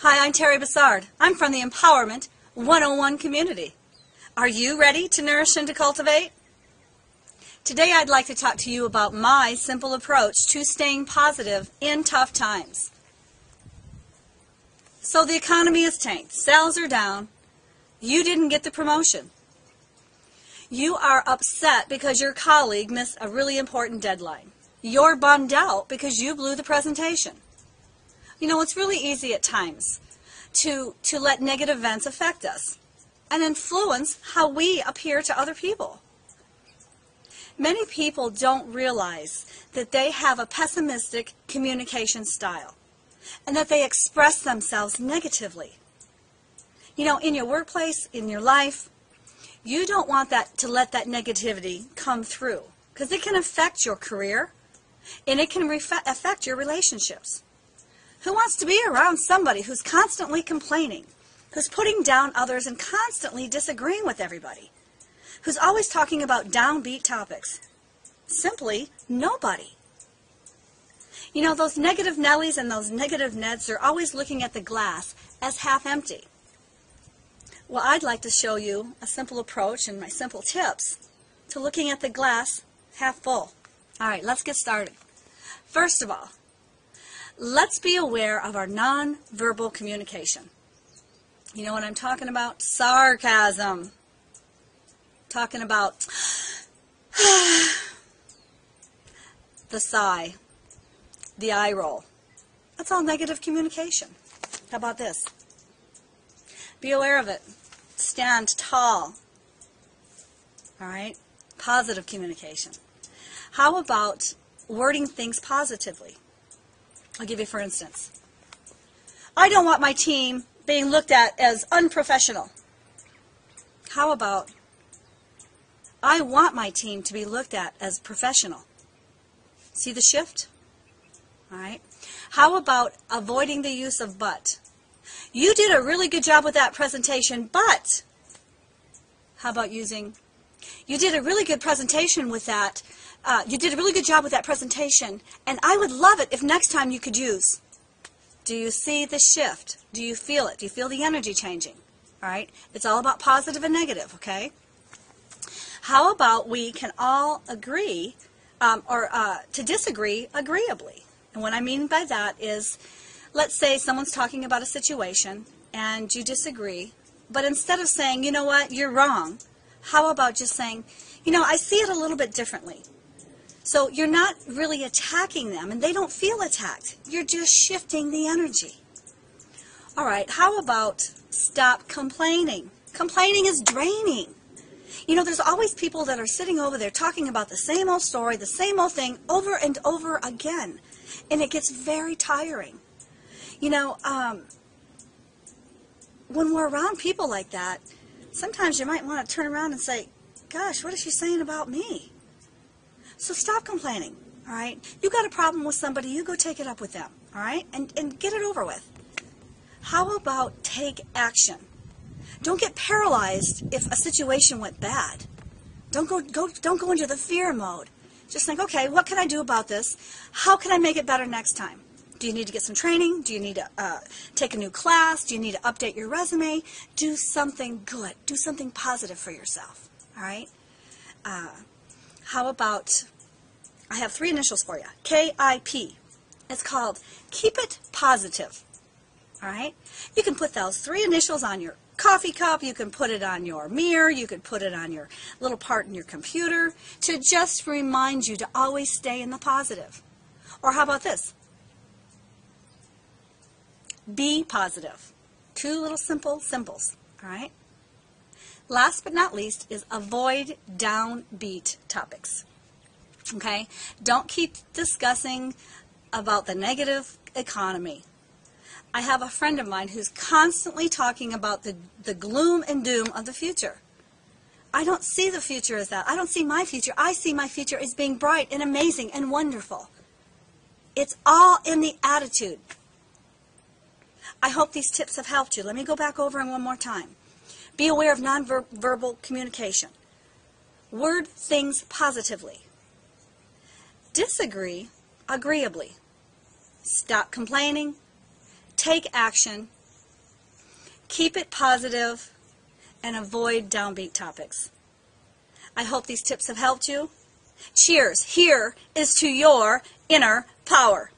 Hi, I'm Terry Bassard. I'm from the Empowerment 101 community. Are you ready to nourish and to cultivate? Today I'd like to talk to you about my simple approach to staying positive in tough times. So the economy is tanked. Sales are down. You didn't get the promotion. You are upset because your colleague missed a really important deadline. You're bummed out because you blew the presentation. You know, it's really easy at times to let negative events affect us and influence how we appear to other people. Many people don't realize that they have a pessimistic communication style and that they express themselves negatively. You know, in your workplace, in your life, you don't want to let that negativity come through because it can affect your career and it can affect your relationships. Who wants to be around somebody who's constantly complaining, who's putting down others and constantly disagreeing with everybody, who's always talking about downbeat topics? Simply nobody. You know, those negative Nellies and those negative Neds are always looking at the glass as half empty. Well, I'd like to show you a simple approach and my simple tips to looking at the glass half full. All right, let's get started. First of all, let's be aware of our non-verbal communication. You know what I'm talking about? Sarcasm. Talking about the sigh, the eye roll. That's all negative communication. How about this? Be aware of it. Stand tall. All right? Positive communication. How about wording things positively? I'll give you for instance. I don't want my team being looked at as unprofessional. How about I want my team to be looked at as professional? See the shift? All right. How about avoiding the use of but? You did a really good job with that presentation, but how about using, you did a really good presentation with that. You did a really good job with that presentation, and I would love it if next time you could use. Do you see the shift? Do you feel it? Do you feel the energy changing? All right? It's all about positive and negative, okay? How about we can all agree to disagree agreeably? And what I mean by that is, let's say someone's talking about a situation and you disagree, but instead of saying, you know what, you're wrong, how about just saying, you know, I see it a little bit differently. So you're not really attacking them, and they don't feel attacked. You're just shifting the energy. All right, how about stop complaining? Complaining is draining. You know, there's always people that are sitting over there talking about the same old story, the same old thing over and over again, and it gets very tiring. You know, when we're around people like that, sometimes you might want to turn around and say, gosh, what is she saying about me? So stop complaining, all right? You got a problem with somebody, you go take it up with them, all right? And get it over with. How about take action? Don't get paralyzed if a situation went bad. Don't go into the fear mode. Just think, okay, what can I do about this? How can I make it better next time? Do you need to get some training? Do you need to take a new class? Do you need to update your resume? Do something good. Do something positive for yourself, all right? How about, I have 3 initials for you, KIP. It's called Keep It Positive, all right? You can put those 3 initials on your coffee cup, you can put it on your mirror, you could put it on your little part in your computer to just remind you to always stay in the positive. Or how about this? Be positive. 2 little simple symbols, all right? Last but not least is avoid downbeat topics. Okay? Don't keep discussing about the negative economy. I have a friend of mine who's constantly talking about the gloom and doom of the future. I don't see the future as that. I don't see my future. I see my future as being bright and amazing and wonderful. It's all in the attitude. I hope these tips have helped you. Let me go back over them one more time. Be aware of nonverbal communication. Word things positively. Disagree agreeably. Stop complaining. Take action Keep it positive and avoid downbeat topics. I hope these tips have helped you. Cheers. Here is to your inner power.